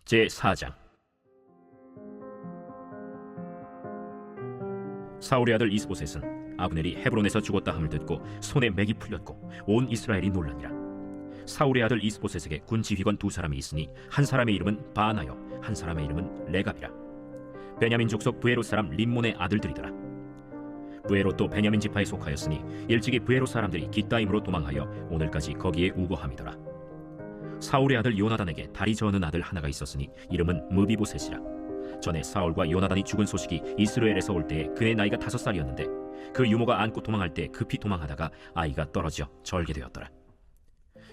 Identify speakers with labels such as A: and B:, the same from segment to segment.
A: 제4장. 사울의 아들 이스보셋은 아브넬이 헤브론에서 죽었다 함을 듣고 손에 맥이 풀렸고 온 이스라엘이 놀라니라. 사울의 아들 이스보셋에게 군 지휘관 두 사람이 있으니 한 사람의 이름은 바나요, 한 사람의 이름은 레갑이라. 베냐민 족속 브에롯 사람 림몬의 아들들이더라. 브에롯도 베냐민 지파에 속하였으니 일찍이 브에롯 사람들이 깃다임으로 도망하여 오늘까지 거기에 우거함이더라. 사울의 아들 요나단에게 다리 저는 아들 하나가 있었으니 이름은 무비보셋이라. 전에 사울과 요나단이 죽은 소식이 이스라엘에서 올 때에 그의 나이가 5살이었는데 그 유모가 안고 도망할 때 급히 도망하다가 아이가 떨어져 절게 되었더라.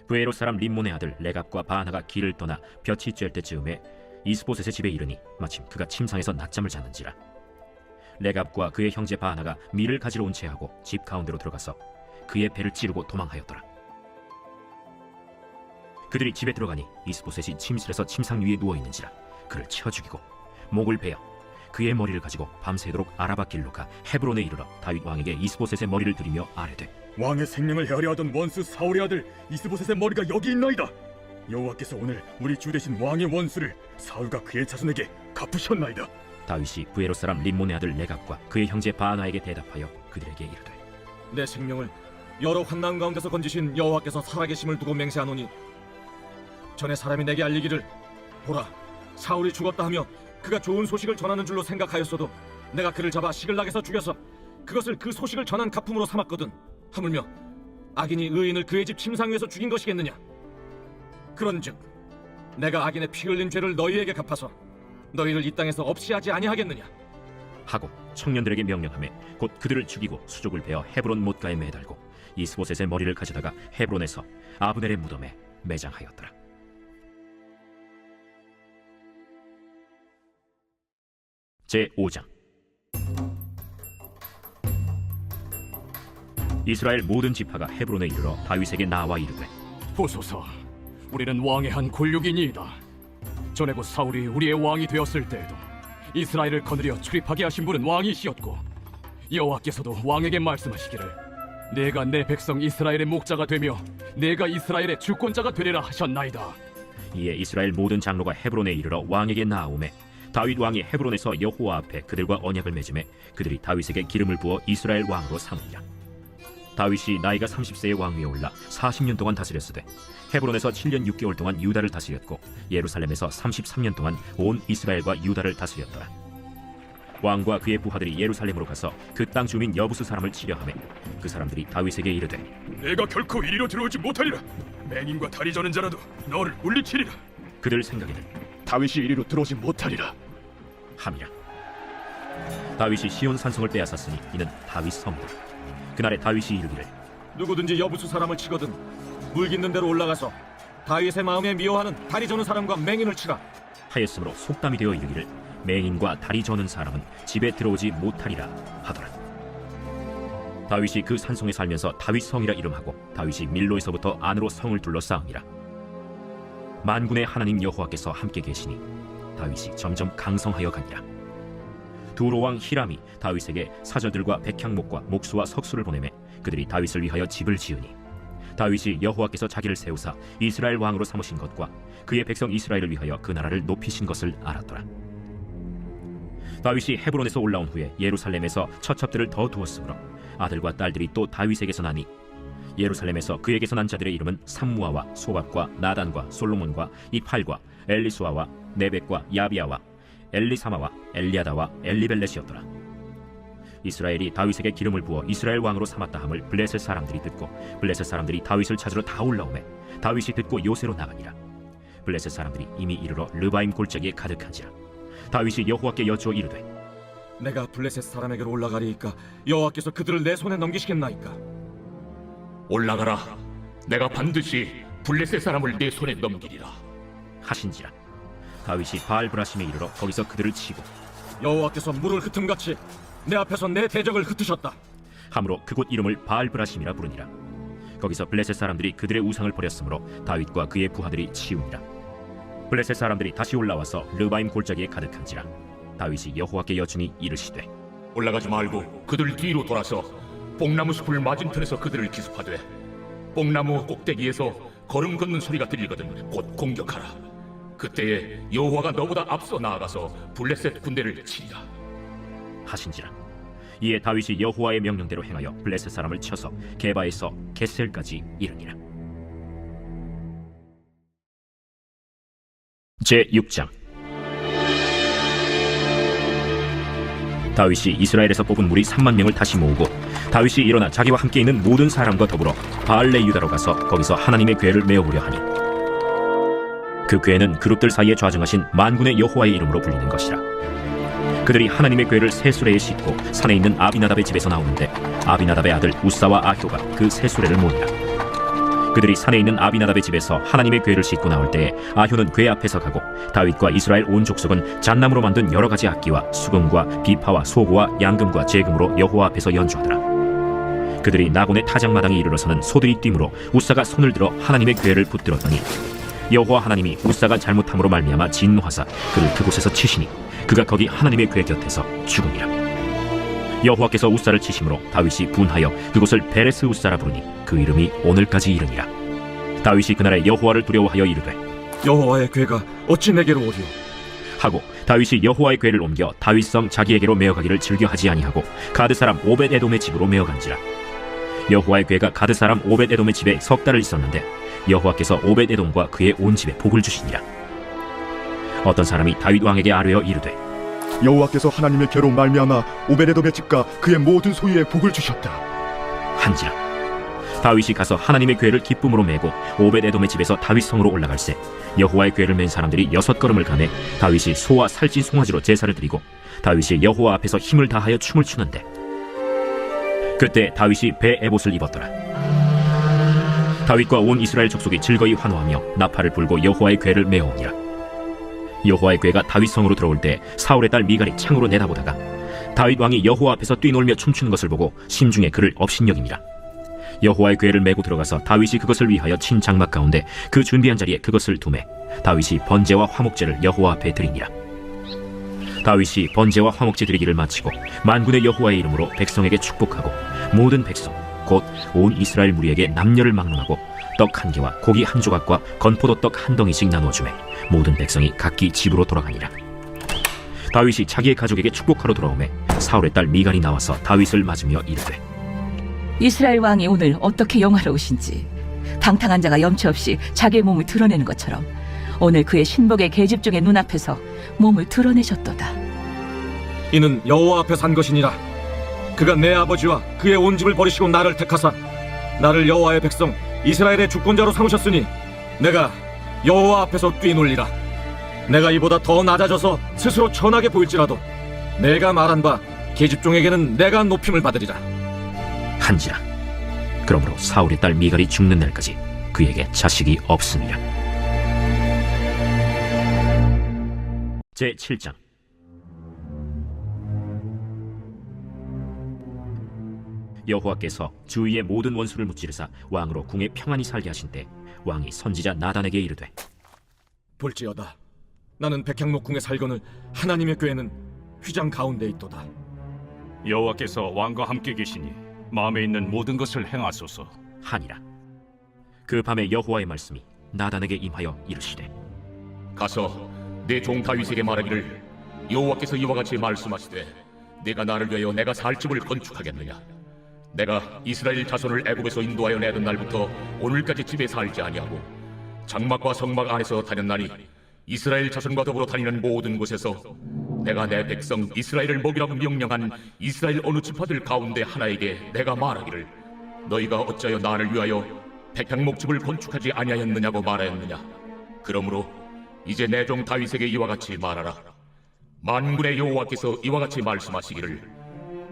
A: 브에롯 사람 림몬의 아들 레갑과 바하나가 길을 떠나 볕이 쬐을 때쯤에 이스보셋의 집에 이르니 마침 그가 침상에서 낮잠을 잤는지라. 레갑과 그의 형제 바하나가 밀을 가지러 온 채하고 집 가운데로 들어가서 그의 배를 찌르고 도망하였더라. 그들이 집에 들어가니 이스보셋이 침실에서 침상 위에 누워있는지라. 그를 쳐 죽이고 목을 베어 그의 머리를 가지고 밤새도록 아라바 길로 가 헤브론에 이르러 다윗 왕에게 이스보셋의 머리를 들이며 아뢰되,
B: 왕의 생명을 헤아려 하던 원수 사울의 아들 이스보셋의 머리가 여기 있나이다. 여호와께서 오늘 우리 주 대신 왕의 원수를 사울과 그의 자손에게 갚으셨나이다.
A: 다윗이 브에롯 사람 림몬의 아들 레갑과 그의 형제 바하나에게 대답하여 그들에게 이르되,
C: 내 생명을 여러 환난 가운데서 건지신 여호와께서 살아계심을 두고 맹세하노니 전에 사람이 내게 알리기를 보라, 사울이 죽었다 하며 그가 좋은 소식을 전하는 줄로 생각하였어도 내가 그를 잡아 시글락에서 죽여서 그것을 그 소식을 전한 가품으로 삼았거든. 하물며 악인이 의인을 그의 집 침상 위에서 죽인 것이겠느냐. 그런즉 내가 악인의 피 흘린 죄를 너희에게 갚아서 너희를 이 땅에서 없이 하지 아니하겠느냐
A: 하고 청년들에게 명령하며 곧 그들을 죽이고 수족을 베어 헤브론 못가에 매달고 이스보셋의 머리를 가져다가 헤브론에서 아브넬의 무덤에 매장하였더라. 제5장. 이스라엘 모든 지파가 헤브론에 이르러 다윗에게 나와 이르되,
D: 보소서, 우리는 왕의 한 골육이니이다. 전에 곧 사울이 우리의 왕이 되었을 때에도 이스라엘을 거느려 출입하게 하신 분은 왕이시었고 여호와께서도 왕에게 말씀하시기를 내가 내 백성 이스라엘의 목자가 되며 내가 이스라엘의 주권자가 되리라 하셨나이다.
A: 이에 이스라엘 모든 장로가 헤브론에 이르러 왕에게 나아오매 다윗 왕이 헤브론에서 여호와 앞에 그들과 언약을 맺음에 그들이 다윗에게 기름을 부어 이스라엘 왕으로 삼으니라. 다윗이 나이가 30세의 왕위에 올라 40년 동안 다스렸으되 헤브론에서 7년 6개월 동안 유다를 다스렸고 예루살렘에서 33년 동안 온 이스라엘과 유다를 다스렸더라. 왕과 그의 부하들이 예루살렘으로 가서 그 땅 주민 여부수 사람을 치려하매 그 사람들이 다윗에게 이르되,
B: 내가 결코 이리로 들어오지 못하리라. 맹인과 다리 저는 자라도 너를 물리치리라.
A: 그들 생각에는
B: 다윗이 이리로 들어오지 못하리라
A: 함이라. 다윗이 시온 산성을 빼앗았으니 이는 다윗 성이라. 그날에 다윗이 이르기를,
C: 누구든지 여부수 사람을 치거든 물 깃는 데로 올라가서 다윗의 마음에 미워하는 다리 저는 사람과 맹인을 치라
A: 하였으므로 속담이 되어 이르기를 맹인과 다리 저는 사람은 집에 들어오지 못하리라 하더라. 다윗이 그 산성에 살면서 다윗 성이라 이름하고 다윗이 밀로에서부터 안으로 성을 둘러싸음이라. 만군의 하나님 여호와께서 함께 계시니 다윗이 점점 강성하여 가니라. 두로 왕 히람이 다윗에게 사절들과 백향목과 목수와 석수를 보내매 그들이 다윗을 위하여 집을 지으니 다윗이 여호와께서 자기를 세우사 이스라엘 왕으로 삼으신 것과 그의 백성 이스라엘을 위하여 그 나라를 높이신 것을 알았더라. 다윗이 헤브론에서 올라온 후에 예루살렘에서 처첩들을 더 두었으므로 아들과 딸들이 또 다윗에게서 나니 예루살렘에서 그에게서 난 자들의 이름은 삼무아와 소박과 나단과 솔로몬과 이팔과 엘리수아와 네벡과 야비아와 엘리사마와 엘리아다와 엘리벨렛이었더라. 이스라엘이 다윗에게 기름을 부어 이스라엘 왕으로 삼았다 함을 블레셋 사람들이 듣고 블레셋 사람들이 다윗을 찾으러 다 올라오매 다윗이 듣고 요새로 나가니라. 블레셋 사람들이 이미 이르러 르바임 골짜기에 가득한지라. 다윗이 여호와께 여쭈어 이르되,
C: 내가 블레셋 사람에게로 올라가리이까 여호와께서 그들을 내 손에 넘기시겠나이까.
E: 올라가라. 내가 반드시 블레셋 사람을 내 손에 넘기리라
A: 하신지라. 다윗이 바알브라심에 이르러 거기서 그들을 치고
C: 여호와께서 물을 흩음같이 내 앞에서 내 대적을 흩으셨다
A: 함으로 그곳 이름을 바알브라심이라 부르니라. 거기서 블레셋 사람들이 그들의 우상을 버렸으므로 다윗과 그의 부하들이 치우니라. 블레셋 사람들이 다시 올라와서 르바임 골짜기에 가득한지라. 다윗이 여호와께 여쭈니 이르시되,
E: 올라가지 말고 그들 뒤로 돌아서 뽕나무 숲을 맞은편에서 그들을 기습하되 뽕나무 꼭대기에서 걸음 걷는 소리가 들리거든 곧 공격하라. 그때에 여호와가 너보다 앞서 나아가서 블레셋 군대를 치리라.
A: 하신지라. 이에 다윗이 여호와의 명령대로 행하여 블레셋 사람을 쳐서 게바에서 게셀까지 이르니라. 제 6장. 다윗이 이스라엘에서 뽑은 무리 3만 명을 다시 모으고 다윗이 일어나 자기와 함께 있는 모든 사람과 더불어 바알레 유다로 가서 거기서 하나님의 궤를 메어보려 하니 그 궤는 그룹들 사이에 좌정하신 만군의 여호와의 이름으로 불리는 것이라. 그들이 하나님의 궤를 새 수레에 싣고 산에 있는 아비나답의 집에서 나오는데 아비나답의 아들 우사와 아효가 그 새 수레를 모니라. 그들이 산에 있는 아비나답의 집에서 하나님의 궤를 싣고 나올 때에 아효는 궤 앞에서 가고 다윗과 이스라엘 온 족속은 잣나무로 만든 여러 가지 악기와 수금과 비파와 소고와 양금과 제금으로 여호와 앞에서 연주하더라. 그들이 나곤의 타작마당에 이르러서는 소들이 뛰므로 우사가 손을 들어 하나님의 궤를 붙들었더니 여호와 하나님이 우사가 잘못함으로 말미암아 진노하사 그를 그곳에서 치시니 그가 거기 하나님의 궤 곁에서 죽으니라. 여호와께서 우사를 치심으로 다윗이 분하여 그곳을 베레스 우사라 부르니 그 이름이 오늘까지 이르니라. 다윗이 그날에 여호와를 두려워하여 이르되
C: 여호와의 궤가 어찌 내게로 오리오?
A: 하고 다윗이 여호와의 궤를 옮겨 다윗성 자기에게로 메어가기를 즐겨하지 아니하고 가드 사람 오벳 에돔의 집으로 메어간지라. 여호와의 궤가 가드 사람 오벳 에돔의 집에 석 달을 있었는데 여호와께서 오벳 에돔과 그의 온 집에 복을 주시니라. 어떤 사람이 다윗 왕에게 아뢰어 이르되
F: 여호와께서 하나님의 궤로 말미암아 오베데돔의 집과 그의 모든 소유에 복을 주셨다
A: 한지라. 다윗이 가서 하나님의 궤를 기쁨으로 메고 오벳 에돔의 집에서 다윗 성으로 올라갈새 여호와의 궤를 맨 사람들이 6걸음을 가매 다윗이 소와 살찐 송아지로 제사를 드리고 다윗이 여호와 앞에서 힘을 다하여 춤을 추는데 그때 다윗이 배 에봇을 입었더라. 다윗과 온 이스라엘 족속이 즐거이 환호하며 나팔을 불고 여호와의 궤를 메어오니라. 여호와의 궤가 다윗 성으로 들어올 때 사울의 딸 미갈이 창으로 내다보다가 다윗 왕이 여호와 앞에서 뛰놀며 춤추는 것을 보고 심중에 그를 업신여김이라. 여호와의 궤를 메고 들어가서 다윗이 그것을 위하여 친 장막 가운데 그 준비한 자리에 그것을 두매 다윗이 번제와 화목제를 여호와 앞에 드리니라. 다윗이 번제와 화목제 드리기를 마치고 만군의 여호와의 이름으로 백성에게 축복하고 모든 백성 곧 온 이스라엘 무리에게 남녀를 막론하고 떡 한 개와 고기 한 조각과 건포도 떡 한 덩이씩 나누어 주매 모든 백성이 각기 집으로 돌아가니라. 다윗이 자기의 가족에게 축복하러 돌아오매 사울의 딸 미갈이 나와서 다윗을 맞으며 이르되
G: 이스라엘 왕이 오늘 어떻게 영화로우신지 방탕한 자가 염치 없이 자기의 몸을 드러내는 것처럼 오늘 그의 신복의 계집종의 눈앞에서 몸을 드러내셨도다.
C: 이는 여호와 앞에 산 것이니라. 그가 내 아버지와 그의 온 집을 버리시고 나를 택하사 나를 여호와의 백성 이스라엘의 주권자로 삼으셨으니 내가 여호와 앞에서 뛰놀리라. 내가 이보다 더 낮아져서 스스로 천하게 보일지라도 내가 말한 바 계집종에게는 내가 높임을 받으리라.
A: 한지라. 그러므로 사울의 딸 미갈이 죽는 날까지 그에게 자식이 없으니라. 제 7장. 여호와께서 주위의 모든 원수를 무찌르사 왕으로 궁에 평안히 살게 하신 때 왕이 선지자 나단에게 이르되
C: 볼지어다 나는 백향목궁에 살거늘 하나님의 궤는 휘장 가운데 있도다.
H: 여호와께서 왕과 함께 계시니 마음에 있는 모든 것을 행하소서.
A: 하니라. 그 밤에 여호와의 말씀이 나단에게 임하여 이르시되
E: 가서 내 종 다윗에게 말하기를 여호와께서 이와 같이 말씀하시되 내가 나를 위하여 내가 살 집을 건축하겠느냐. 내가 이스라엘 자손을 애굽에서 인도하여 내던 날부터 오늘까지 집에 살지 아니하고 장막과 성막 안에서 다녔나니 이스라엘 자손과 더불어 다니는 모든 곳에서 내가 내 백성 이스라엘을 먹이라고 명령한 이스라엘 어느 지파들 가운데 하나에게 내가 말하기를 너희가 어찌하여 나를 위하여 백향목집을 건축하지 아니하였느냐고 말하였느냐. 그러므로 이제 내 종 다윗에게 이와 같이 말하라. 만군의 여호와께서 이와 같이 말씀하시기를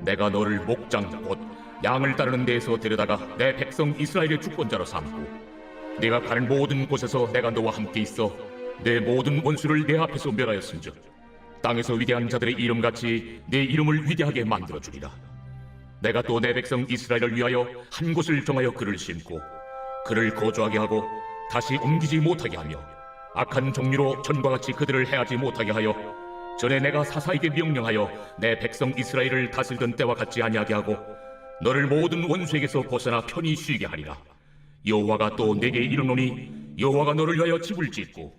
E: 내가 너를 목장 곧 양을 따르는 데에서 데려다가 내 백성 이스라엘의 주권자로 삼고 네가 가는 모든 곳에서 내가 너와 함께 있어 내 모든 원수를 내 앞에서 멸하였은즉 땅에서 위대한 자들의 이름같이 내 이름을 위대하게 만들어주리라. 내가 또 내 백성 이스라엘을 위하여 한 곳을 정하여 그를 심고 그를 거주하게 하고 다시 옮기지 못하게 하며 악한 종류로 전과 같이 그들을 해하지 못하게 하여 전에 내가 사사에게 명령하여 내 백성 이스라엘을 다스리던 때와 같지 아니하게 하고 너를 모든 원수에게서 벗어나 편히 쉬게 하리라. 여호와가 또 내게 이르노니 여호와가 너를 위하여 집을 짓고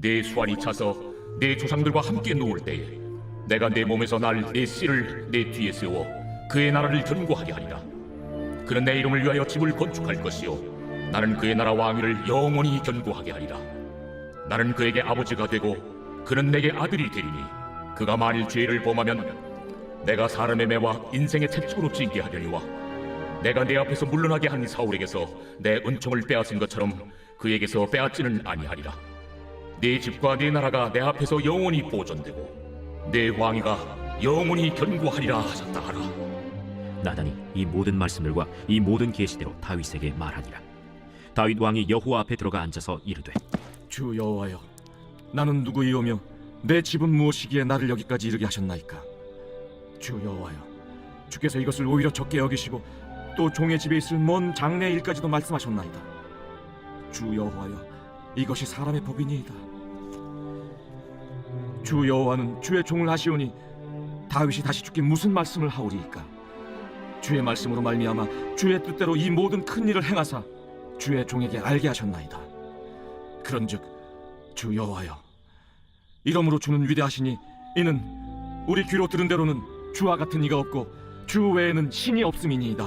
E: 내 수완이 차서 내 조상들과 함께 누울 때에 내가 내 몸에서 날 내 씨를 내 뒤에 세워 그의 나라를 견고하게 하리라. 그는 내 이름을 위하여 집을 건축할 것이요 나는 그의 나라 왕위를 영원히 견고하게 하리라. 나는 그에게 아버지가 되고 그는 내게 아들이 되리니 그가 만일 죄를 범하면 내가 사람의 매와 인생의 채찍으로 징계 하려니와 내가 내 앞에서 물러나게 한 사울에게서 내 은총을 빼앗은 것처럼 그에게서 빼앗지는 아니하리라. 내 집과 내 나라가 내 앞에서 영원히 보존되고 내 왕위가 영원히 견고하리라 하셨다 하라.
A: 나단이 이 모든 말씀들과 이 모든 계시대로 다윗에게 말하니라. 다윗 왕이 여호와 앞에 들어가 앉아서 이르되
C: 주 여호와여, 나는 누구이오며 내 집은 무엇이기에 나를 여기까지 이르게 하셨나이까? 주 여호와여, 주께서 이것을 오히려 적게 여기시고 또 종의 집에 있을 먼 장래 일까지도 말씀하셨나이다. 주 여호와여, 이것이 사람의 법이니이다. 주 여호와는 주의 종을 하시오니 다윗이 다시 주께 무슨 말씀을 하오리이까? 주의 말씀으로 말미암아 주의 뜻대로 이 모든 큰 일을 행하사 주의 종에게 알게 하셨나이다. 그런즉 주 여호와여, 이러므로 주는 위대하시니 이는 우리 귀로 들은 대로는 주와 같은 이가 없고 주 외에는 신이 없음이니이다.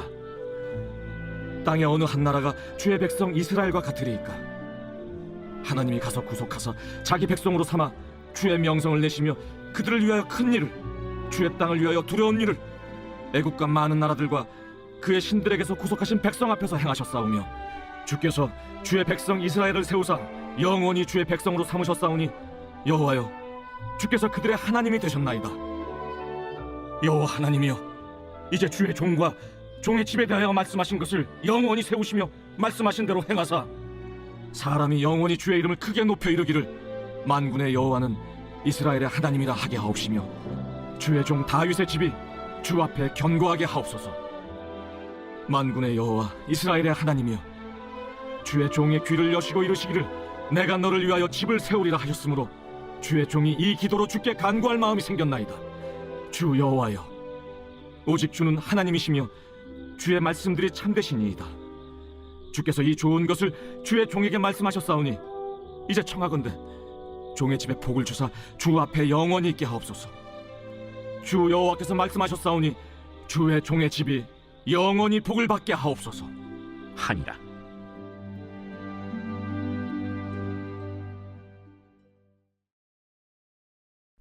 C: 땅의 어느 한 나라가 주의 백성 이스라엘과 같으리이까? 하나님이 가서 구속하사 자기 백성으로 삼아 주의 명성을 내시며 그들을 위하여 큰 일을, 주의 땅을 위하여 두려운 일을 애국과 많은 나라들과 그의 신들에게서 구속하신 백성 앞에서 행하셨사오며 주께서 주의 백성 이스라엘을 세우사 영원히 주의 백성으로 삼으셨사오니 여호와여, 주께서 그들의 하나님이 되셨나이다. 여호와 하나님이여, 이제 주의 종과 종의 집에 대하여 말씀하신 것을 영원히 세우시며 말씀하신 대로 행하사 사람이 영원히 주의 이름을 크게 높여 이르기를 만군의 여호와는 이스라엘의 하나님이라 하게 하옵시며 주의 종 다윗의 집이 주 앞에 견고하게 하옵소서. 만군의 여호와 이스라엘의 하나님이여, 주의 종의 귀를 여시고 이르시기를 내가 너를 위하여 집을 세우리라 하셨으므로 주의 종이 이 기도로 주께 간구할 마음이 생겼나이다. 주 여호와여, 오직 주는 하나님이시며 주의 말씀들이 참되시니이다. 주께서 이 좋은 것을 주의 종에게 말씀하셨사오니 이제 청하건대 종의 집에 복을 주사 주 앞에 영원히 있게 하옵소서. 주 여호와께서 말씀하셨사오니 주의 종의 집이 영원히 복을 받게 하옵소서
A: 하니라.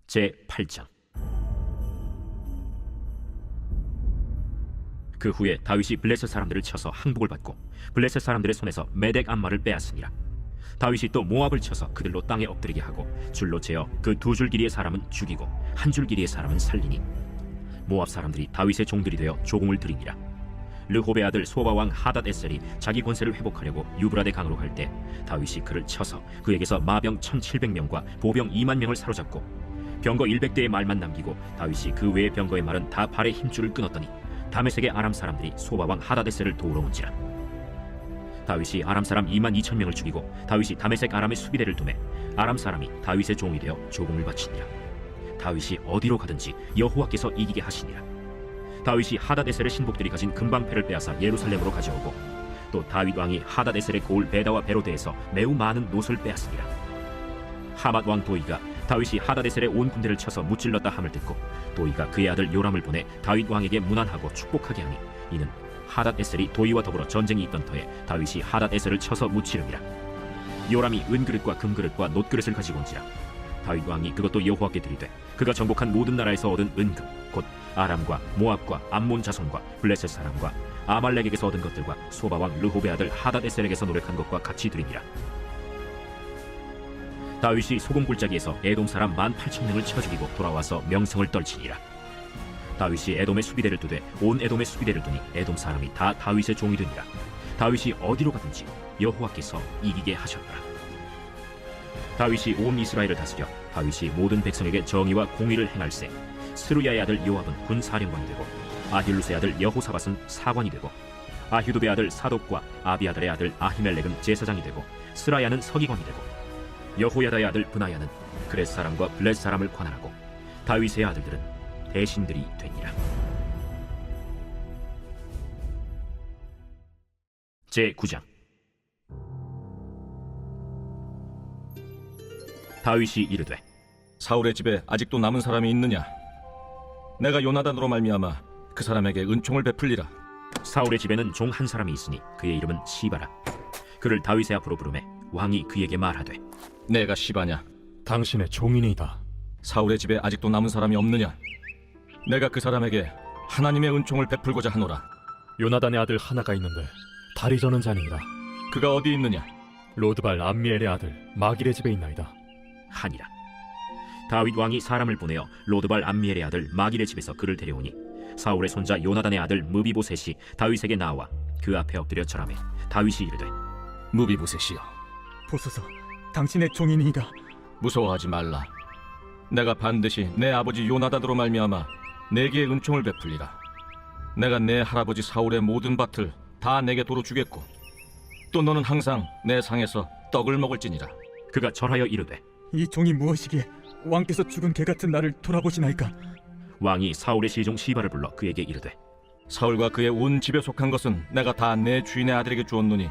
A: 제 8장. 그 후에 다윗이 블레셋 사람들을 쳐서 항복을 받고 블레셋 사람들의 손에서 메덱 암마를 빼앗으니라. 다윗이 또 모압을 쳐서 그들로 땅에 엎드리게 하고 줄로 재어 그 두 줄 길이의 사람은 죽이고 한 줄 길이의 사람은 살리니 모압 사람들이 다윗의 종들이 되어 조공을 드리니라. 르호베 아들 소바 왕 하닷 에셀이 자기 권세를 회복하려고 유브라데 강으로 갈 때 다윗이 그를 쳐서 그에게서 마병 1700명과 보병 2만 명을 사로잡고 병거 100대의 말만 남기고 다윗이 그 외의 병거의 말은 다 발의 힘줄을 끊었더니 다메섹의 아람 사람들이 소바 왕 하닷 에셀을 도우러 온지라. 다윗이 아람 사람 2만 2천 명을 죽이고 다윗이 다메섹 아람의 수비대를 두매 아람 사람이 다윗의 종이 되어 조공을 바치니라. 다윗이 어디로 가든지 여호와께서 이기게 하시니라. 다윗이 하닷 에셀의 신복들이 가진 금방패를 빼앗아 예루살렘으로 가져오고 또 다윗 왕이 하닷 에셀의 고을 베다와 베로데에서 매우 많은 노소를 빼앗으니라. 하맛 왕 도이가 다윗이 하닷 에셀의 온 군대를 쳐서 무찔렀다 함을 듣고 도이가 그의 아들 요람을 보내 다윗 왕에게 문안하고 축복하게 하니 이는 하닷 에셀이 도이와 더불어 전쟁이 있던 터에 다윗이 하닷 에셀을 쳐서 무찌름이라. 요람이 은그릇과 금그릇과 놋그릇을 가지고 온지라. 다윗 왕이 그것도 여호와께 드리되 그가 정복한 모든 나라에서 얻은 은금 곧 아람과 모압과 암몬 자손과 블레셋 사람과 아말렉에게서 얻은 것들과 소바 왕 르호베 아들 하닷 에셀에게서 노력한 것과 같이 드리니라. 다윗이 소금 골짜기에서 에돔 사람 18,000명을 쳐 죽이고 돌아와서 명성을 떨치니라. 다윗이 에돔의 수비대를 두되 온 에돔의 수비대를 두니 에돔 사람이 다 다윗의 종이 되니라. 다윗이 어디로 가든지 여호와께서 이기게 하셨더라. 다윗이 온 이스라엘을 다스려 다윗이 모든 백성에게 정의와 공의를 행할세 스루야의 아들 요압은 군사령관이 되고 아힐루스의 아들 여호사밧은 사관이 되고 아휴두베 아들 사독과 아비아달의 아들 아히멜렉은 제사장이 되고 스라야는 서기관이 되고 여호야다의 아들 브나야는 그렛 사람과 블렛 사람을 관할하고 다윗의 아들들은 대신들이 되니라. 제 9장. 다윗이 이르되
C: 사울의 집에 아직도 남은 사람이 있느냐? 내가 요나단으로 말미암아 그 사람에게 은총을 베풀리라.
A: 사울의 집에는 종 한 사람이 있으니 그의 이름은 시바라. 그를 다윗의 앞으로 부르매 왕이 그에게 말하되
C: 내가 시바냐?
D: 당신의 종이니이다.
C: 사울의 집에 아직도 남은 사람이 없느냐? 내가 그 사람에게 하나님의 은총을 베풀고자 하노라.
D: 요나단의 아들 하나가 있는데 다리 저는 자니이다.
C: 그가 어디 있느냐?
D: 로드발 암미엘의 아들 마길의 집에 있나이다.
A: 하니라. 다윗 왕이 사람을 보내어 로드발 암미엘의 아들 마길의 집에서 그를 데려오니 사울의 손자 요나단의 아들 무비보셋이 다윗에게 나와 그 앞에 엎드려 절하매 다윗이 이르되
C: 무비보셋이여,
B: 보소서, 당신의 종이니이다.
C: 무서워하지 말라. 내가 반드시 내 아버지 요나단으로 말미암아 내게 은총을 베풀리라. 내가 내 할아버지 사울의 모든 밭을 다 내게 도로 주겠고 또 너는 항상 내 상에서 떡을 먹을지니라.
A: 그가 절하여 이르되
B: 이 종이 무엇이기에 왕께서 죽은 개 같은 나를 돌아보시나이까?
A: 왕이 사울의 시종 시바를 불러 그에게 이르되
C: 사울과 그의 온 집에 속한 것은 내가 다 내 주인의 아들에게 주었노니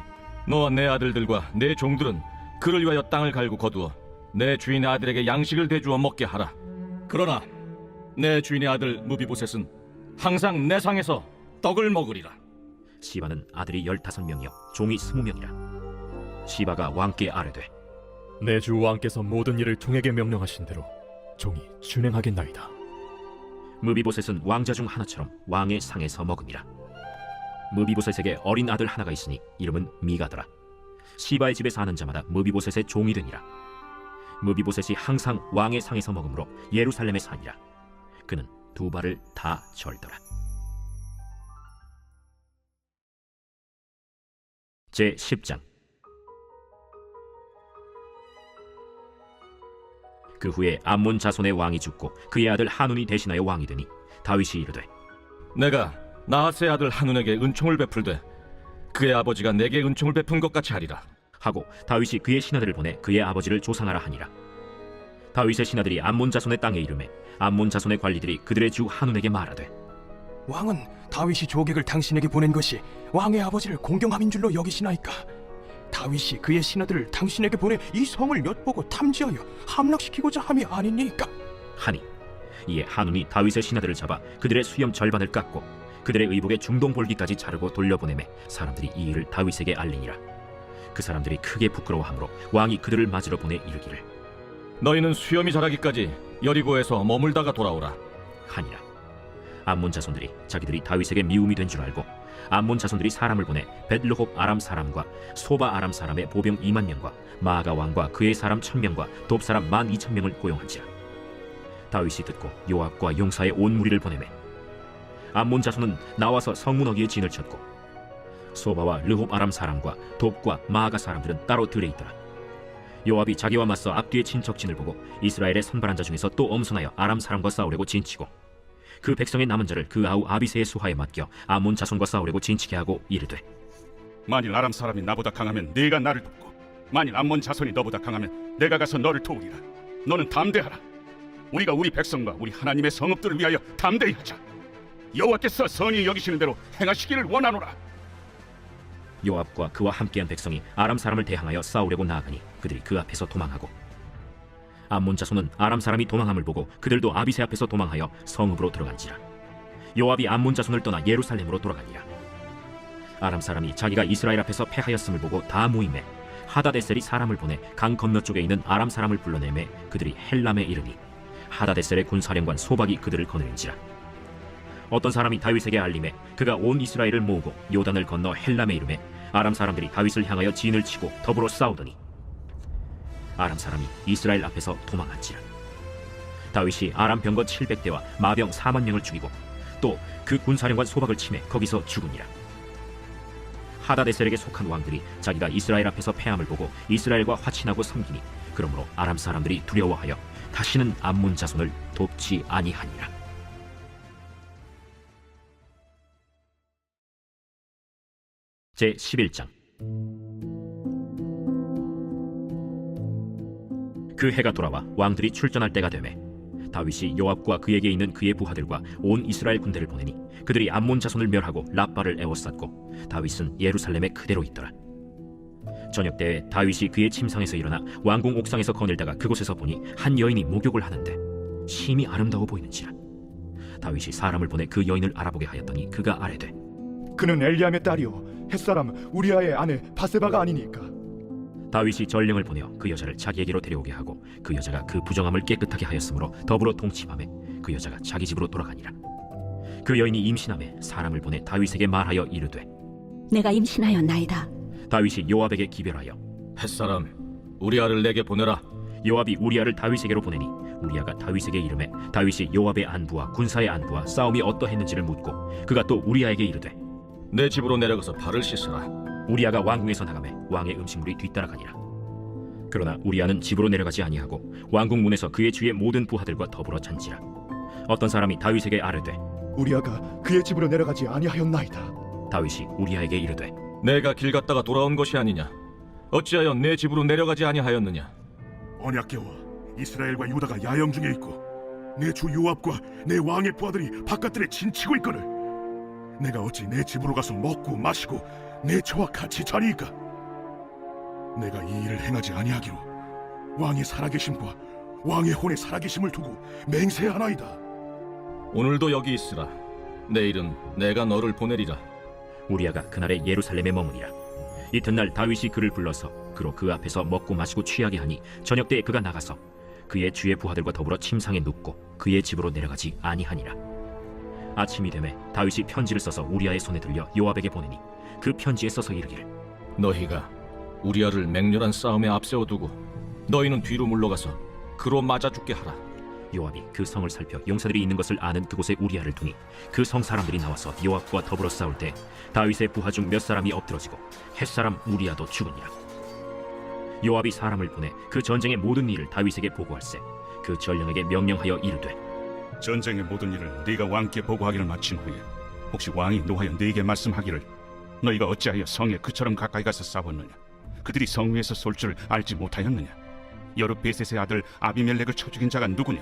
C: 너와 내 아들들과 내 종들은 그를 위하여 땅을 갈고 거두어 내 주인의 아들에게 양식을 대주어 먹게 하라. 그러나 내 주인의 아들 무비보셋은 항상 내 상에서 떡을 먹으리라.
A: 시바는 아들이 15명이요 종이 20명이라. 시바가 왕께 아뢰되
D: 내 주 왕께서 모든 일을 종에게 명령하신 대로 종이 준행하겠나이다.
A: 무비보셋은 왕자 중 하나처럼 왕의 상에서 먹음이라. 무비보셋에게 어린 아들 하나가 있으니 이름은 미가더라. 시바의 집에 사는 자마다 무비보셋의 종이 되니라. 무비보셋이 항상 왕의 상에서 먹음으로 예루살렘에 사니라. 그는 두 발을 다 절더라. 제 10장. 그 후에 암몬 자손의 왕이 죽고 그의 아들 하눈이 대신하여 왕이 되니 다윗이 이르되
C: 내가 나하스의 아들 한운에게 은총을 베풀되 그의 아버지가 내게 은총을 베푼 것 같이 하리라.
A: 하고 다윗이 그의 신하들을 보내 그의 아버지를 조상하라 하니라. 다윗의 신하들이 암몬 자손의 땅에 이르매 암몬 자손의 관리들이 그들의 주 한운에게 말하되
I: 왕은 다윗이 조객을 당신에게 보낸 것이 왕의 아버지를 공경함인 줄로 여기시나이까? 다윗이 그의 신하들을 당신에게 보내 이 성을 엿보고 탐지하여 함락시키고자 함이 아니니까?
A: 하니 이에 한운이 다윗의 신하들을 잡아 그들의 수염 절반을 깎고 그들의 의복의 중동 볼기까지 자르고 돌려보내매 사람들이 이 일을 다윗에게 알리니라. 그 사람들이 크게 부끄러워하므로 왕이 그들을 맞으러 보내 이르기를
C: 너희는 수염이 자라기까지 여리고에서 머물다가 돌아오라
A: 하니라. 암몬 자손들이 자기들이 다윗에게 미움이 된 줄 알고 암몬 자손들이 사람을 보내 벳르홉 아람 사람과 소바 아람 사람의 보병 2만 명과 마아가 왕과 그의 사람 1000명과 돕 사람 12,000명을 고용한지라. 다윗이 듣고 요압과 용사의 온 무리를 보내매 암몬 자손은 나와서 성문어기에 진을 쳤고 소바와 르홉 아람 사람과 돕과 마아가 사람들은 따로 들에 있더라. 요압이 자기와 맞서 앞뒤의 친척진을 보고 이스라엘의 선발한 자 중에서 또 엄선하여 아람 사람과 싸우려고 진치고 그 백성의 남은 자를 그 아우 아비새의 수하에 맡겨 암몬 자손과 싸우려고 진치게 하고 이르되
J: 만일 아람 사람이 나보다 강하면 네가 나를 돕고 만일 암몬 자손이 너보다 강하면 내가 가서 너를 도우리라. 너는 담대하라. 우리가 우리 백성과 우리 하나님의 성읍들을 위하여 담대히 하자. 여호와께서 선히 여기시는 대로 행하시기를 원하노라.
A: 요압과 그와 함께한 백성이 아람 사람을 대항하여 싸우려고 나아가니 그들이 그 앞에서 도망하고 암몬 자손은 아람 사람이 도망함을 보고 그들도 아비새 앞에서 도망하여 성읍으로 들어간지라. 요압이 암몬 자손을 떠나 예루살렘으로 돌아가니라. 아람 사람이 자기가 이스라엘 앞에서 패하였음을 보고 다 모임에 하다데셀이 사람을 보내 강 건너쪽에 있는 아람 사람을 불러내매 그들이 헬람에 이르니 하다데셀의 군사령관 소박이 그들을 거느린지라. 어떤 사람이 다윗에게 알림해 그가 온 이스라엘을 모으고 요단을 건너 헬람에 이르매 아람 사람들이 다윗을 향하여 진을 치고 더불어 싸우더니 아람 사람이 이스라엘 앞에서 도망한지라. 다윗이 아람 병거 700대와 마병 4만 명을 죽이고 또 그 군사령관 소박을 치매 거기서 죽으니라. 하다데셀에게 속한 왕들이 자기가 이스라엘 앞에서 패함을 보고 이스라엘과 화친하고 섬기니 그러므로 아람 사람들이 두려워하여 다시는 암몬 자손을 돕지 아니하니라. 제 11장. 그 해가 돌아와 왕들이 출전할 때가 되매 다윗이 요압과 그에게 있는 그의 부하들과 온 이스라엘 군대를 보내니 그들이 암몬 자손을 멸하고 라빠를 에워쌌고 다윗은 예루살렘에 그대로 있더라. 저녁 때 다윗이 그의 침상에서 일어나 왕궁 옥상에서 거닐다가 그곳에서 보니 한 여인이 목욕을 하는데 심히 아름다워 보이는지라. 다윗이 사람을 보내 그 여인을 알아보게 하였더니 그가 아뢰되
F: 그는 엘리암의 딸이요 햇사람 우리아의 아내 바세바가 아니니까.
A: 다윗이 전령을 보내어 그 여자를 자기에게로 데려오게 하고 그 여자가 그 부정함을 깨끗하게 하였으므로 더불어 동침하매 그 여자가 자기 집으로 돌아가니라. 그 여인이 임신하매 사람을 보내 다윗에게 말하여 이르되
K: 내가 임신하였나이다.
A: 다윗이 요압에게 기별하여
C: 햇사람 우리아를 내게 보내라.
A: 요압이 우리아를 다윗에게로 보내니 우리아가 다윗에게 이르매 다윗이 요압의 안부와 군사의 안부와 싸움이 어떠했는지를 묻고 그가 또 우리아에게 이르되
C: 내 집으로 내려가서 발을 씻으라.
A: 우리아가 왕궁에서 나가매 왕의 음식물이 뒤따라가니라. 그러나 우리아는 집으로 내려가지 아니하고 왕궁 문에서 그의 주의 모든 부하들과 더불어 잔지라. 어떤 사람이 다윗에게 아뢰되
F: 우리아가 그의 집으로 내려가지 아니하였나이다.
A: 다윗이 우리아에게 이르되
C: 내가 길 갔다가 돌아온 것이 아니냐? 어찌하여 내 집으로 내려가지 아니하였느냐?
J: 언약궤와 이스라엘과 유다가 야영 중에 있고 내 주 요압과 내 왕의 부하들이 바깥들에 진치고 있거늘 내가 어찌 내 집으로 가서 먹고 마시고 내 처와 같이 자리이까? 내가 이 일을 행하지 아니하기로 왕의 살아계심과 왕의 혼의 살아계심을 두고 맹세하나이다.
C: 오늘도 여기 있으라. 내일은 내가 너를 보내리라.
A: 우리아가 그날에 예루살렘에 머무니라. 이튿날 다윗이 그를 불러서 그로 그 앞에서 먹고 마시고 취하게 하니 저녁 때에 그가 나가서 그의 주의 부하들과 더불어 침상에 눕고 그의 집으로 내려가지 아니하니라. 아침이 되매 다윗이 편지를 써서 우리아의 손에 들려 요압에게 보내니 그 편지에 써서 이르기를
C: 너희가 우리아를 맹렬한 싸움에 앞세워두고 너희는 뒤로 물러가서 그로 맞아 죽게 하라.
A: 요압이 그 성을 살펴 용사들이 있는 것을 아는 그곳에 우리아를 두니 그 성 사람들이 나와서 요압과 더불어 싸울 때 다윗의 부하 중 몇 사람이 엎드러지고 햇사람 우리아도 죽으니라. 요압이 사람을 보내 그 전쟁의 모든 일을 다윗에게 보고할세 그 전령에게 명령하여 이르되
J: 전쟁의 모든 일을 네가 왕께 보고하기를 마친 후에 혹시 왕이 노하여 네게 말씀하기를 너희가 어찌하여 성에 그처럼 가까이 가서 싸웠느냐? 그들이 성 위에서 쏠 줄 알지 못하였느냐? 여룻베셋의 아들 아비멜렉을 쳐 죽인 자가 누구냐?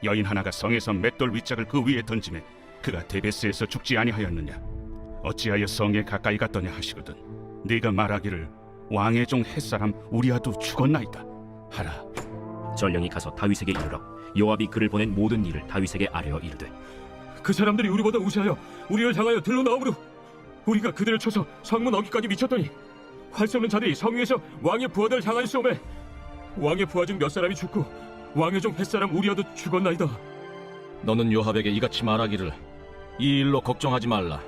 J: 여인 하나가 성에서 맷돌 윗짝을 그 위에 던지매 그가 데베스에서 죽지 아니하였느냐? 어찌하여 성에 가까이 갔더냐 하시거든 네가 말하기를 왕의 종 햇사람 우리아도 죽었나이다 하라.
A: 전령이 가서 다윗에게 이르러 요압이 그를 보낸 모든 일을 다윗에게 아뢰어 이르되
C: 그 사람들이 우리보다 우세하여 우리를 향하여 들러 나오므로 우리가 그들을 쳐서 성문 어귀까지 미쳤더니 활 쏘는 자들이 성 위에서 왕의 부하들을 향하여 쏘매 왕의 부하 중 몇 사람이 죽고 왕의 종 햇사람 우리아도 죽었나이다. 너는 요압에게 이같이 말하기를 이 일로 걱정하지 말라.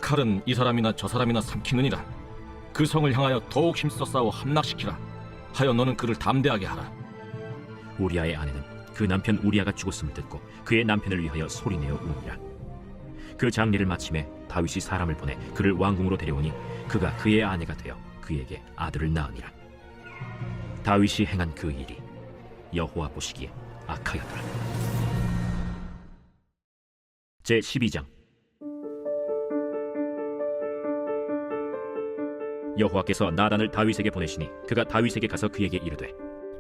C: 칼은 이 사람이나 저 사람이나 삼키느니라. 그 성을 향하여 더욱 힘써 싸워 함락시키라 하여 너는 그를 담대하게 하라.
A: 우리아의 아내는 그 남편 우리아가 죽었음을 듣고 그의 남편을 위하여 소리내어 우니라. 그 장례를 마침에 다윗이 사람을 보내 그를 왕궁으로 데려오니 그가 그의 아내가 되어 그에게 아들을 낳으니라. 다윗이 행한 그 일이 여호와 보시기에 악하였더라. 제12장. 여호와께서 나단을 다윗에게 보내시니 그가 다윗에게 가서 그에게 이르되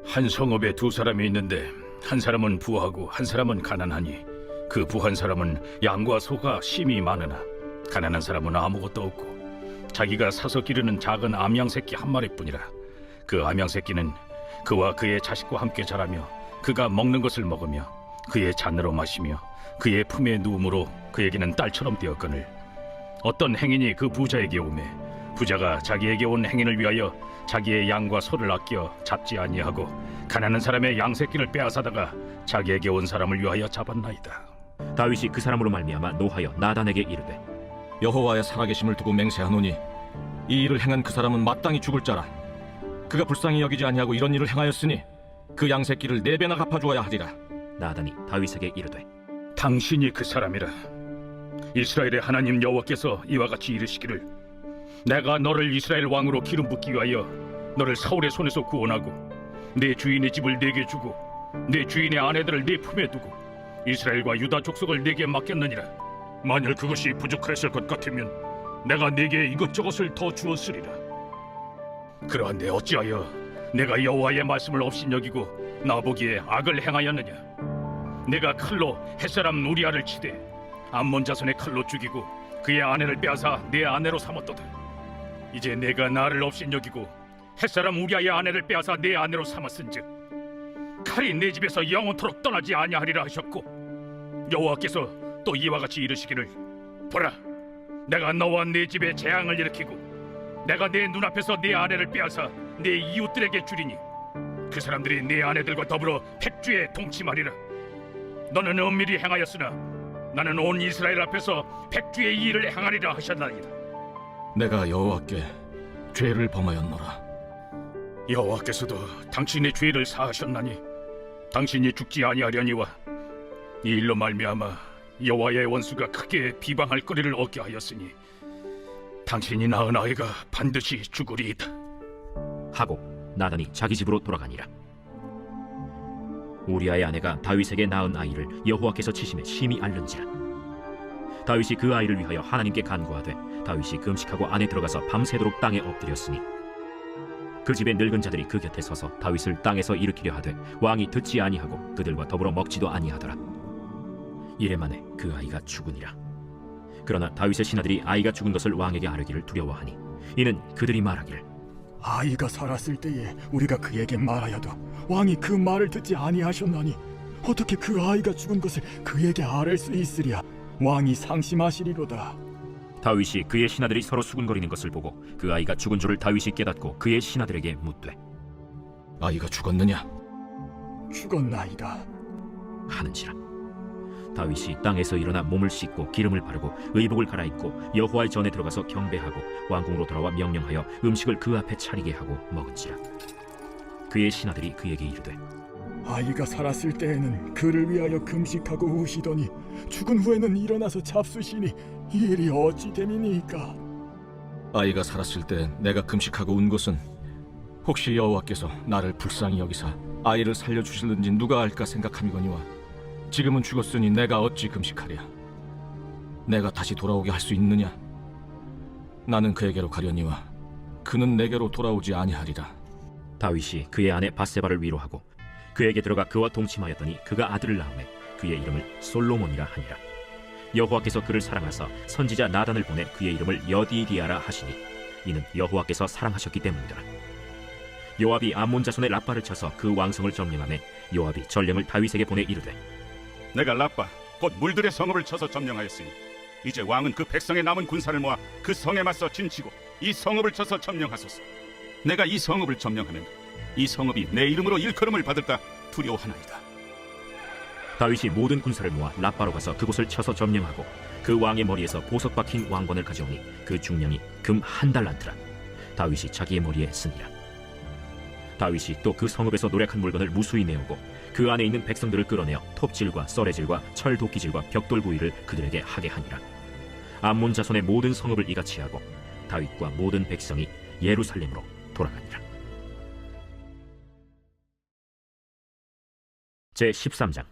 H: 한 성읍에 두 사람이 있는데 한 사람은 부하고 한 사람은 가난하니 그 부한 사람은 양과 소가 심히 많으나 가난한 사람은 아무것도 없고 자기가 사서 기르는 작은 암양 새끼 한 마리뿐이라. 그 암양 새끼는 그와 그의 자식과 함께 자라며 그가 먹는 것을 먹으며 그의 잔으로 마시며 그의 품에 누움으로 그에게는 딸처럼 되었거늘 어떤 행인이 그 부자에게 오매 부자가 자기에게 온 행인을 위하여 자기의 양과 소를 아껴 잡지 아니하고 가난한 사람의 양 새끼를 빼앗아다가 자기에게 온 사람을 위하여 잡았나이다.
A: 다윗이 그 사람으로 말미암아 노하여 나단에게 이르되
C: 여호와의 살아계심을 두고 맹세하노니 이 일을 행한 그 사람은 마땅히 죽을 자라. 그가 불쌍히 여기지 아니하고 이런 일을 행하였으니 그 양 새끼를 4배나 갚아주어야 하리라.
A: 나단이 다윗에게 이르되
H: 당신이 그 사람이라. 이스라엘의 하나님 여호와께서 이와 같이 이르시기를 내가 너를 이스라엘 왕으로 기름 붓기 위하여 너를 사울의 손에서 구원하고 내 주인의 집을 네게 주고 내 주인의 아내들을 네 품에 두고 이스라엘과 유다 족속을 네게 맡겼느니라. 만일 그것이 부족했을 것 같으면 내가 네게 이것저것을 더 주었으리라. 그러한데 어찌하여 내가 여호와의 말씀을 업신여기고 나보기에 악을 행하였느냐? 내가 칼로 햇사람 우리아를 치되 암몬 자손의 칼로 죽이고 그의 아내를 빼앗아 내 아내로 삼았도다. 이제 내가 나를 업신여기고 햇사람 우리아의 아내를 빼앗아 내 아내로 삼았은즉 칼이 내 집에서 영원토록 떠나지 아니하리라 하셨고 여호와께서 또 이와 같이 이르시기를 보라 내가 너와 내 집에 재앙을 일으키고 내가 내 눈앞에서 내 아내를 빼앗아 내 이웃들에게 주리니 그 사람들이 내 아내들과 더불어 백주에 동침하리라. 너는 은밀히 행하였으나 나는 온 이스라엘 앞에서 백주의 일을 행하리라 하셨나이다.
C: 내가 여호와께 죄를 범하였노라.
H: 여호와께서도 당신의 죄를 사하셨나니 당신이 죽지 아니하려니와 이 일로 말미암아 여호와의 원수가 크게 비방할 거리를 얻게 하였으니 당신이 낳은 아이가 반드시 죽으리이다.
A: 하고 나단이 자기 집으로 돌아가니라. 우리아의 아내가 다윗에게 낳은 아이를 여호와께서 치심에 심히 앓는지라. 다윗이 그 아이를 위하여 하나님께 간구하되 다윗이 금식하고 안에 들어가서 밤새도록 땅에 엎드렸으니 그 집의 늙은 자들이 그 곁에 서서 다윗을 땅에서 일으키려 하되 왕이 듣지 아니하고 그들과 더불어 먹지도 아니하더라. 이래 만에 그 아이가 죽으니라. 그러나 다윗의 신하들이 아이가 죽은 것을 왕에게 아뢰기를 두려워하니 이는 그들이 말하기를
F: 아이가 살았을 때에 우리가 그에게 말하여도 왕이 그 말을 듣지 아니하셨나니 어떻게 그 아이가 죽은 것을 그에게 아뢰 수 있으랴. 왕이 상심하시리로다.
A: 다윗이 그의 신하들이 서로 수군거리는 것을 보고 그 아이가 죽은 줄을 다윗이 깨닫고 그의 신하들에게 묻되
C: 아이가 죽었느냐?
F: 죽었나이다
A: 하는지라. 다윗이 땅에서 일어나 몸을 씻고 기름을 바르고 의복을 갈아입고 여호와의 전에 들어가서 경배하고 왕궁으로 돌아와 명령하여 음식을 그 앞에 차리게 하고 먹은지라. 그의 신하들이 그에게 이르되
F: 아이가 살았을 때에는 그를 위하여 금식하고 우시더니 죽은 후에는 일어나서 잡수시니 이 일이 어찌 됨이니까.
C: 아이가 살았을 때 내가 금식하고 운 것은 혹시 여호와께서 나를 불쌍히 여기사 아이를 살려주실는지 누가 알까 생각함이거니와 지금은 죽었으니 내가 어찌 금식하랴. 내가 다시 돌아오게 할 수 있느냐? 나는 그에게로 가려니와 그는 내게로 돌아오지 아니하리라.
A: 다윗이 그의 아내 바세바를 위로하고 그에게 들어가 그와 동침하였더니 그가 아들을 낳음에 그의 이름을 솔로몬이라 하니라. 여호와께서 그를 사랑하사 선지자 나단을 보내 그의 이름을 여디디아라 하시니 이는 여호와께서 사랑하셨기 때문이더라. 요압이 암몬 자손의 라빠를 쳐서 그 왕성을 점령하매 요압이 전령을 다윗에게 보내 이르되
J: 내가 라빠 곧 물들의 성읍을 쳐서 점령하였으니 이제 왕은 그 백성의 남은 군사를 모아 그 성에 맞서 진치고 이 성읍을 쳐서 점령하소서. 내가 이 성읍을 점령하면 이 성읍이 내 이름으로 일컬음을 받을까 두려워하나이다.
A: 다윗이 모든 군사를 모아 라빠로 가서 그곳을 쳐서 점령하고 그 왕의 머리에서 보석 박힌 왕관을 가져오니 그 중량이 금 1달란트라. 다윗이 자기의 머리에 쓰니라. 다윗이 또 그 성읍에서 노략한 물건을 무수히 내오고 그 안에 있는 백성들을 끌어내어 톱질과 썰애질과 철도끼질과 벽돌구이를 그들에게 하게 하니라. 암몬 자손의 모든 성읍을 이같이 하고 다윗과 모든 백성이 예루살렘으로 돌아가니라. 제13장.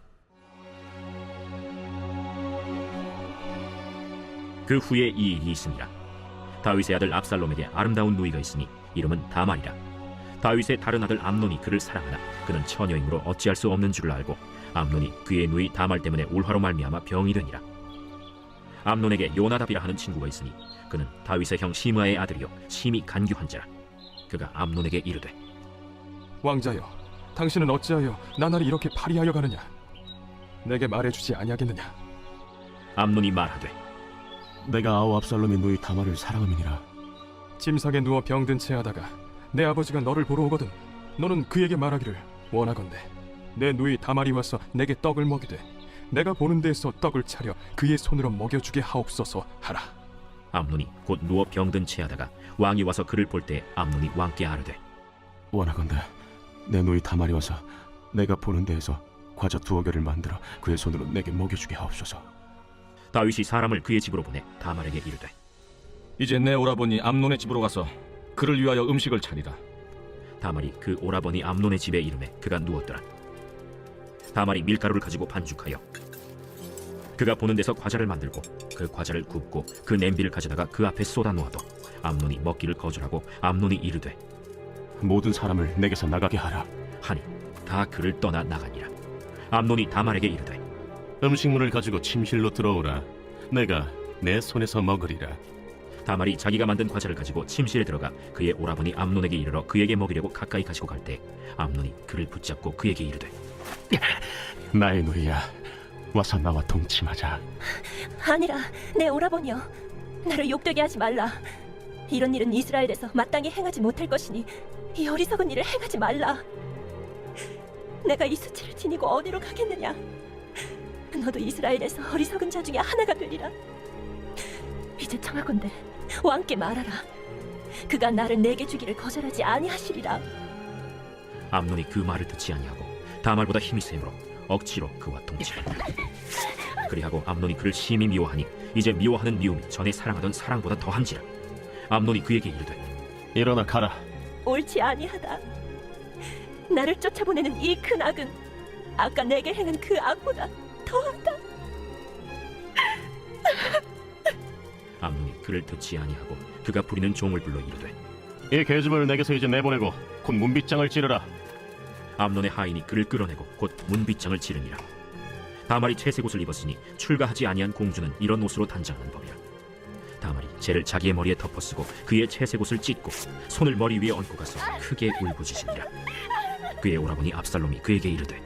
A: 그 후에 이 일이 있으니라. 다윗의 아들 압살롬에게 아름다운 누이가 있으니 이름은 다말이라. 다윗의 다른 아들 암논이 그를 사랑하나 그는 처녀이므로 어찌할 수 없는 줄을 알고 암논이 그의 누이 다말 때문에 울화로 말미암아 병이 되니라. 암논에게 요나답이라 하는 친구가 있으니 그는 다윗의 형 시므아의 아들이요 심히 간교한 자라. 그가 암논에게 이르되
I: 왕자여, 당신은 어찌하여 나날이 이렇게 파리하여 가느냐? 내게 말해주지 아니하겠느냐?
A: 암논이 말하되
L: 내가 아우 압살롬의 누이 다말을 사랑함이니라.
I: 침상에 누워 병든 채 하다가 내 아버지가 너를 보러 오거든 너는 그에게 말하기를 원하건대 내 누이 다말이 와서 내게 떡을 먹이되 내가 보는 데에서 떡을 차려 그의 손으로 먹여주게 하옵소서 하라.
A: 암논이 곧 누워 병든 채 하다가 왕이 와서 그를 볼 때 암논이 왕께 아뢰되
L: 원하건대 내 누이 다말이 와서 내가 보는 데에서 과자 2개를 만들어 그의 손으로 내게 먹여주게 하옵소서.
A: 다윗이 사람을 그의 집으로 보내 다말에게 이르되
C: 이제 내 오라버니 암논의 집으로 가서 그를 위하여 음식을 차리라.
A: 다말이 그 오라버니 암논의 집에 이르매 그가 누웠더라. 다말이 밀가루를 가지고 반죽하여 그가 보는 데서 과자를 만들고 그 과자를 굽고 그 냄비를 가져다가 그 앞에 쏟아 놓아도 암논이 먹기를 거절하고 암논이 이르되
L: 모든 사람을 내게서 나가게 하라
A: 하니 다 그를 떠나 나가니라. 암논이 다말에게 이르되
L: 음식물을 가지고 침실로 들어오라. 내가 내 손에서 먹으리라.
A: 다말이 자기가 만든 과자를 가지고 침실에 들어가 그의 오라버니 암논에게 이르러 그에게 먹이려고 가까이 가지고 갈 때 암논이 그를 붙잡고 그에게 이르되
L: 나의 누이야, 와서 나와 동침하자.
K: 아니라 내 오라버니여, 나를 욕되게 하지 말라. 이런 일은 이스라엘에서 마땅히 행하지 못할 것이니 이 어리석은 일을 행하지 말라. 내가 이 수치를 지니고 어디로 가겠느냐? 너도 이스라엘에서 어리석은 자 중에 하나가 되리라. 이제 청하건대 왕께 말하라. 그가 나를 내게 주기를 거절하지 아니하시리라.
A: 암논이 그 말을 듣지 아니하고 다말보다 힘이 세므로 억지로 그와 동침한다. 그리하고 암논이 그를 심히 미워하니 이제 미워하는 미움이 전에 사랑하던 사랑보다 더한지라. 암논이 그에게 이르되
L: 일어나 가라.
K: 옳지 아니하다. 나를 쫓아보내는 이 큰 악은 아까 내게 행한 그 악보다 더하다.
A: 암논이 그를 듣지 아니하고 그가 부리는 종을 불러 이르되
L: 이 계집을 내게서 이제 내보내고 곧 문빗장을 찌르라.
A: 암논의 하인이 그를 끌어내고 곧 문빗장을 지르니라. 다말이 채색 옷을 입었으니 출가하지 아니한 공주는 이런 옷으로 단장하는 법이라. 다말이 재를 자기의 머리에 덮어쓰고 그의 채색 옷을 찢고 손을 머리 위에 얹고 가서 크게 울부짖으니라. 그의 오라버니 압살롬이 그에게 이르되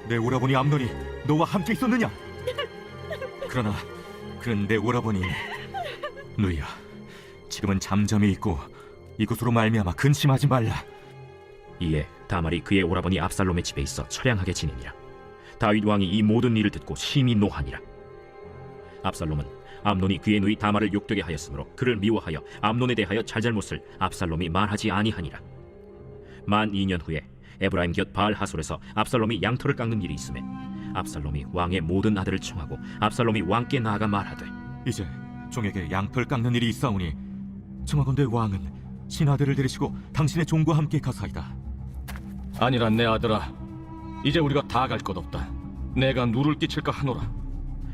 C: 내 오라버니 암논이 너와 함께 있었느냐? 그러나 그는 내 오라버니 누이야, 지금은 잠잠히 있고 이곳으로 말미암아 근심하지 말라.
A: 이에 다말이 그의 오라버니 압살롬의 집에 있어 처량하게 지내니라. 다윗 왕이 이 모든 일을 듣고 심히 노하니라. 압살롬은 암논이 그의 누이 다말을 욕되게 하였으므로 그를 미워하여 암논에 대하여 잘잘못을 압살롬이 말하지 아니하니라. 만 2년 후에 에브라임 곁 바알 하솔에서 압살롬이 양털을 깎는 일이 있음에 압살롬이 왕의 모든 아들을 청하고 압살롬이 왕께 나아가 말하되
C: 이제 종에게 양털 깎는 일이 있사오니 청하건대 왕은 신하들을 데리시고 당신의 종과 함께 가사이다. 아니라 내 아들아, 이제 우리가 다 갈 것 없다. 내가 누를 끼칠까 하노라.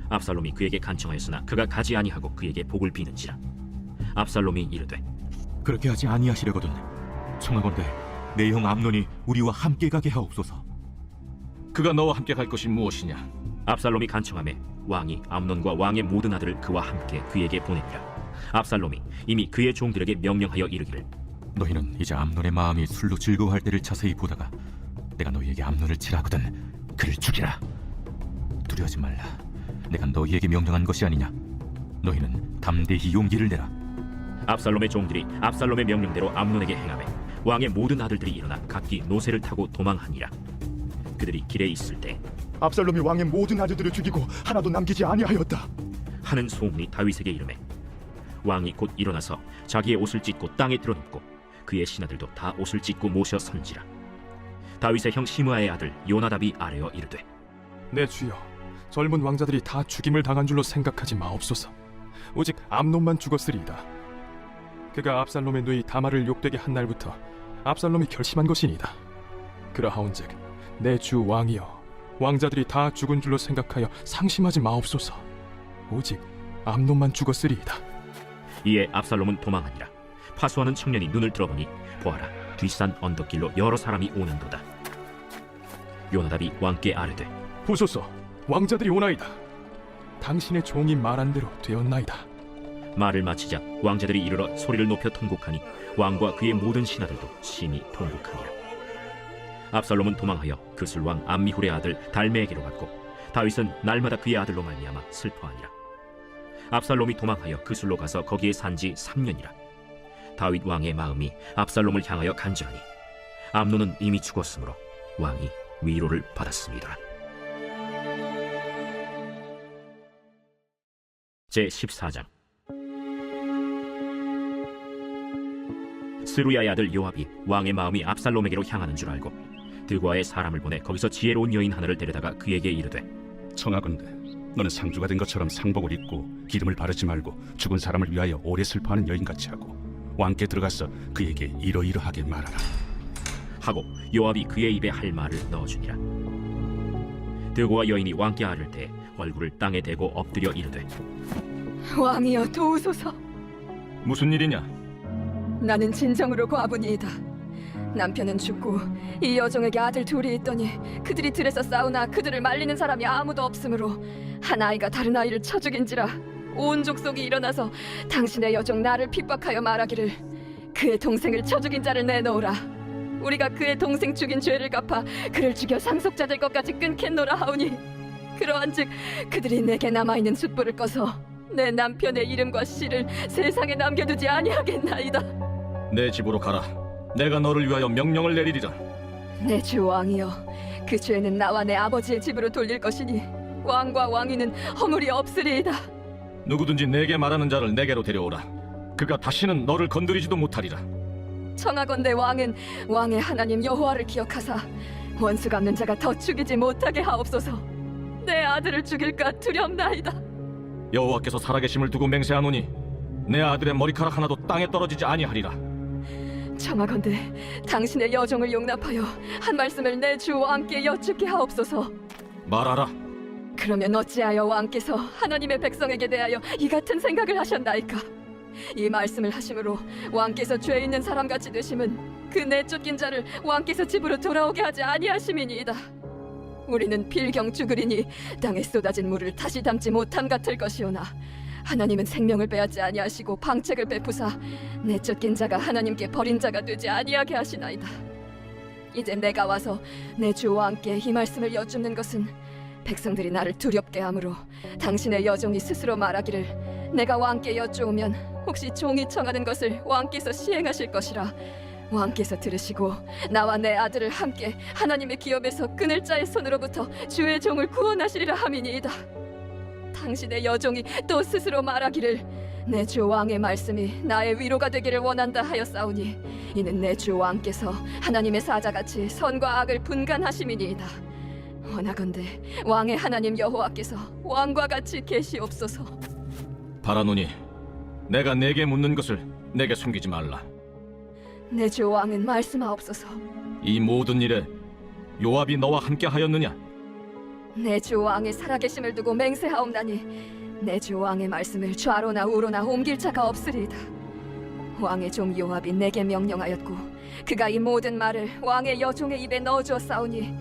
A: 압살롬이 그에게 간청하였으나 그가 가지 아니하고 그에게 복을 비는지라. 압살롬이 이르되
C: 그렇게 하지 아니하시려거든 청하건대 내 형 암논이 우리와 함께 가게 하옵소서. 그가 너와 함께 갈 것이 무엇이냐?
A: 압살롬이 간청하매 왕이 암논과 왕의 모든 아들을 그와 함께 그에게 보내니라. 압살롬이 이미 그의 종들에게 명령하여 이르기를
C: 너희는 이제 암논의 마음이 술로 즐거워할 때를 자세히 보다가 내가 너희에게 암논을 치라거든 그를 죽이라. 두려워하지 말라. 내가 너희에게 명령한 것이 아니냐. 너희는 담대히 용기를 내라.
A: 압살롬의 종들이 압살롬의 명령대로 암논에게 행하매 왕의 모든 아들들이 일어나 각기 노새를 타고 도망하니라. 그들이 길에 있을 때
F: 압살롬이 왕의 모든 아들들을 죽이고 하나도 남기지 아니하였다
A: 하는 소문이 다윗에게 이르매 왕이 곧 일어나서 자기의 옷을 찢고 땅에 드러눕고 그의 신하들도 다 옷을 찢고 모셔 선지라. 다윗의 형 시므아의 아들 요나답이 아뢰어 이르되
I: 내 주여, 젊은 왕자들이 다 죽임을 당한 줄로 생각하지 마옵소서. 오직 암논만 죽었으리이다. 그가 압살롬의 누이 다말을 욕되게 한 날부터 압살롬이 결심한 것이니이다. 그러하온즉 내 주 왕이여, 왕자들이 다 죽은 줄로 생각하여 상심하지 마옵소서. 오직 암논만 죽었으리이다.
A: 이에 압살롬은 도망하니라. 파수하는 청년이 눈을 들어보니 보아라, 뒷산 언덕길로 여러 사람이 오는도다. 요나답이 왕께 아뢰되
I: 보소서, 왕자들이 오나이다. 당신의 종이 말한 대로 되었나이다.
A: 말을 마치자 왕자들이 이르러 소리를 높여 통곡하니 왕과 그의 모든 신하들도 심히 통곡하니라. 압살롬은 도망하여 그술왕 암미훌의 아들 달메에게로 갔고 다윗은 날마다 그의 아들로 말미암아 슬퍼하니라. 압살롬이 도망하여 그술로 가서 거기에 산지 3년이라. 다윗 왕의 마음이 압살롬을 향하여 간절하니 암논은 이미 죽었으므로 왕이 위로를 받았습니다. 제14장. 스루야의 아들 요압이 왕의 마음이 압살롬에게로 향하는 줄 알고 드고아의 사람을 보내 거기서 지혜로운 여인 하나를 데려다가 그에게 이르되
J: 청하건대 너는 상주가 된 것처럼 상복을 입고 기름을 바르지 말고 죽은 사람을 위하여 오래 슬퍼하는 여인같이 하고 왕께 들어가서 그에게 이러이러하게 말하라
A: 하고 요압이 그의 입에 할 말을 넣어주니라. 드고아 여인이 왕께 아를 때 얼굴을 땅에 대고 엎드려 이르되
M: 왕이여 도우소서.
C: 무슨 일이냐?
M: 나는 진정으로 과부니이다. 남편은 죽고 이 여종에게 아들 둘이 있더니 그들이 들에서 싸우나 그들을 말리는 사람이 아무도 없으므로 한 아이가 다른 아이를 쳐 죽인지라. 온 족속이 일어나서 당신의 여종 나를 핍박하여 말하기를 그의 동생을 쳐 죽인 자를 내놓으라. 우리가 그의 동생 죽인 죄를 갚아 그를 죽여 상속자 될 것까지 끊겠노라 하오니 그러한즉 그들이 내게 남아있는 숯불을 꺼서 내 남편의 이름과 씨를 세상에 남겨두지 아니하겠나이다.
C: 내 집으로 가라. 내가 너를 위하여 명령을 내리리라.
M: 내 주 왕이여, 그 죄는 나와 내 아버지의 집으로 돌릴 것이니 왕과 왕위는 허물이 없으리이다.
C: 누구든지 내게 말하는 자를 내게로 데려오라. 그가 다시는 너를 건드리지도 못하리라.
M: 청하건대 왕은 왕의 하나님 여호와를 기억하사 원수 갚는 자가 더 죽이지 못하게 하옵소서. 내 아들을 죽일까 두렵나이다.
C: 여호와께서 살아계심을 두고 맹세하노니 내 아들의 머리카락 하나도 땅에 떨어지지 아니하리라.
M: 청하건대 당신의 여종을 용납하여 한 말씀을 내 주 왕께 여쭙게 하옵소서.
C: 말하라.
M: 그러면 어찌하여 왕께서 하나님의 백성에게 대하여 이 같은 생각을 하셨나이까? 이 말씀을 하심으로 왕께서 죄 있는 사람같이 되심은 그 내쫓긴 자를 왕께서 집으로 돌아오게 하지 아니하심이니이다. 우리는 필경 죽으리니 땅에 쏟아진 물을 다시 담지 못함 같을 것이오나 하나님은 생명을 빼앗지 아니하시고 방책을 베푸사 내쫓긴 자가 하나님께 버린 자가 되지 아니하게 하시나이다. 이제 내가 와서 내 주 왕께 이 말씀을 여쭙는 것은 백성들이 나를 두렵게 하므로 당신의 여종이 스스로 말하기를 내가 왕께 여쭈오면 혹시 종이 청하는 것을 왕께서 시행하실 것이라 왕께서 들으시고 나와 내 아들을 함께 하나님의 기업에서 끊을 자의 손으로부터 주의 종을 구원하시리라 함이니이다. 당신의 여종이 또 스스로 말하기를 내 주 왕의 말씀이 나의 위로가 되기를 원한다 하였사오니 이는 내 주 왕께서 하나님의 사자같이 선과 악을 분간하심이니이다. 원하건대 왕의 하나님 여호와께서 왕과 같이 계시옵소서.
C: 바라노니 내가 내게 묻는 것을 내게 숨기지 말라.
M: 내 주 왕은 말씀하옵소서.
C: 이 모든 일에 요압이 너와 함께 하였느냐?
M: 내 주 왕의 살아계심을 두고 맹세하옵나니 내 주 왕의 말씀을 좌로나 우로나 옮길 자가 없으리이다. 왕의 종 요압이 내게 명령하였고 그가 이 모든 말을 왕의 여종의 입에 넣어주었사오니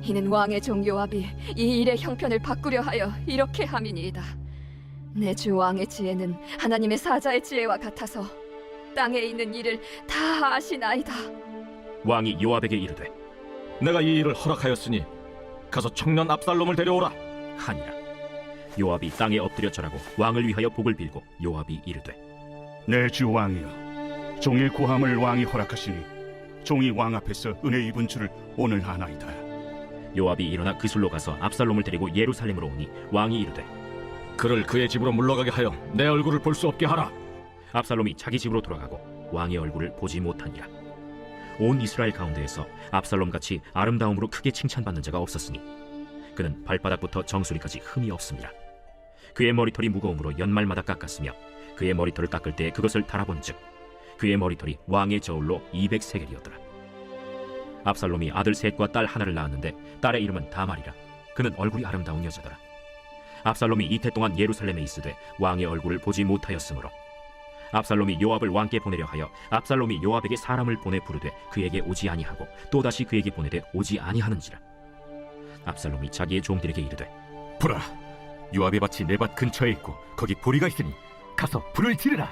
M: 이는 왕의 종 요압이 이 일의 형편을 바꾸려 하여 이렇게 함이니이다. 내 주 왕의 지혜는 하나님의 사자의 지혜와 같아서 땅에 있는 일을 다 아시나이다.
A: 왕이 요압에게 이르되
C: 내가 이 일을 허락하였으니 가서 청년 압살롬을 데려오라
A: 하니라. 요압이 땅에 엎드려 절하고 왕을 위하여 복을 빌고 요압이 이르되
J: 내 주 왕이여, 종의 구함을 왕이 허락하시니 종이 왕 앞에서 은혜 입은 줄을 오늘 아나이다.
A: 요압이 일어나 그술로 가서 압살롬을 데리고 예루살렘으로 오니 왕이 이르되
C: 그를 그의 집으로 물러가게 하여 내 얼굴을 볼 수 없게 하라.
A: 압살롬이 자기 집으로 돌아가고 왕의 얼굴을 보지 못하니라. 온 이스라엘 가운데에서 압살롬같이 아름다움으로 크게 칭찬받는 자가 없었으니 그는 발바닥부터 정수리까지 흠이 없습니다. 그의 머리털이 무거움으로 연말마다 깎았으며 그의 머리털을 깎을 때 그것을 달아본즉 그의 머리털이 왕의 저울로 200세겔이었더라. 압살롬이 아들 셋과 딸 하나를 낳았는데 딸의 이름은 다말이라. 그는 얼굴이 아름다운 여자더라. 압살롬이 이태 동안 예루살렘에 있으되 왕의 얼굴을 보지 못하였으므로 압살롬이 요압을 왕께 보내려 하여 압살롬이 요압에게 사람을 보내 부르되 그에게 오지 아니하고 또다시 그에게 보내되 오지 아니하는지라. 압살롬이 자기의 종들에게 이르되
N: 보라, 요압의 밭이 내 밭 근처에 있고 거기 보리가 있으니 가서 불을 지르라.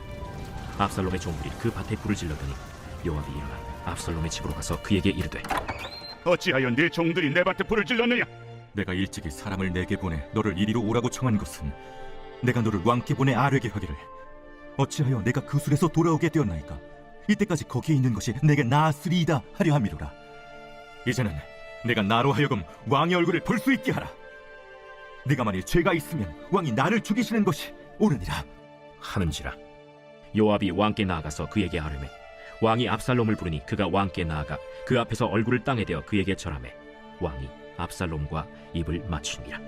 A: 압살롬의 종들이 그 밭에 불을 질렀더니 요압이 일어나 압살롬의 집으로 가서 그에게 이르되
J: 어찌하여 네 종들이 내 밭에 불을 질렀느냐?
N: 내가 일찍이 사람을 내게 보내 너를 이리로 오라고 청한 것은 내가 너를 왕께 보내 아뢰게 하기를 어찌하여 내가 그 술에서 돌아오게 되었나이까? 이때까지 거기에 있는 것이 내게 나았으리이다 하려 함이로라. 이제는 내가 나로 하여금 왕의 얼굴을 볼 수 있게 하라. 내가 만일 죄가 있으면 왕이 나를 죽이시는 것이 옳으니라
A: 하는지라. 요압이 왕께 나아가서 그에게 아뢰매 왕이 압살롬을 부르니 그가 왕께 나아가 그 앞에서 얼굴을 땅에 대어 그에게 절하매 왕이 압살롬과 입을 맞추니라.